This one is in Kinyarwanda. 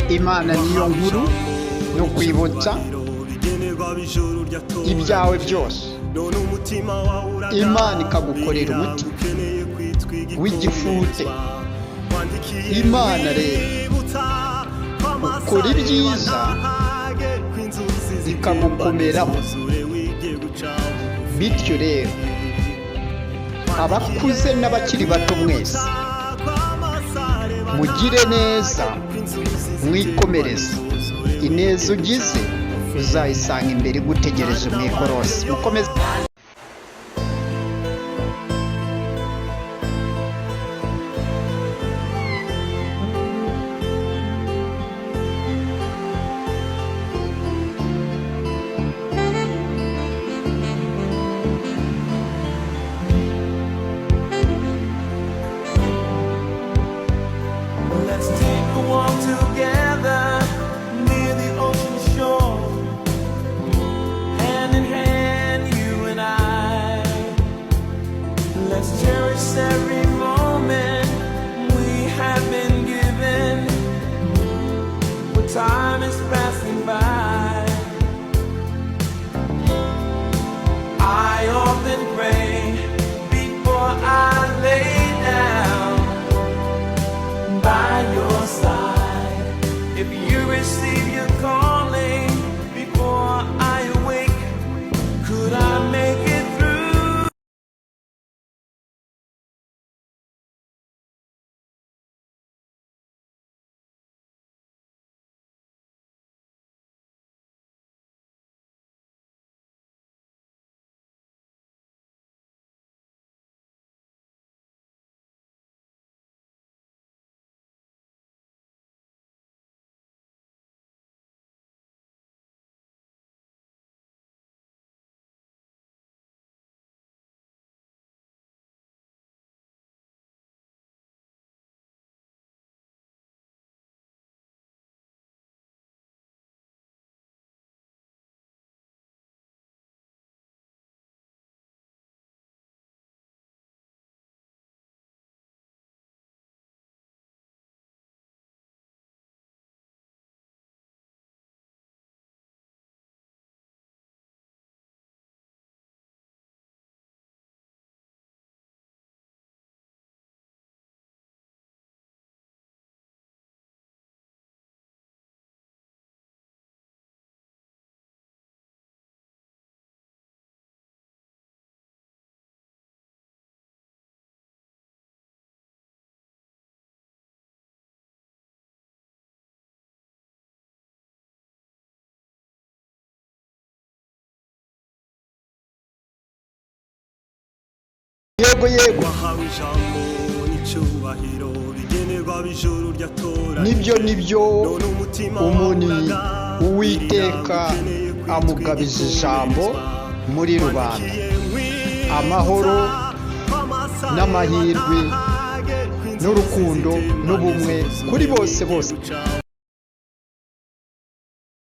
Imana niyo nkuru yo kwibutsa ibyawe byose. Imana ikagukorera umuti w'igifute. Imana rero ukora ibyiza ikagukomeraho. Bityo rero abakuze n'abakiri bato mwese mugire neza, mwikomereze. Ineza ugize uzayisanga imbere igutegereje mu ikorosi. Mukomeze. Every moment we have been given, but time is passing by. I often pray before I lay down by your side. If you receive your calling before I awake, could I make it through? Yego nibyo umuntu Uwiteka amugabije ijambo muri rubanda. Amahoro n'amahirwe n'urukundo n'ubumwe kuri bose.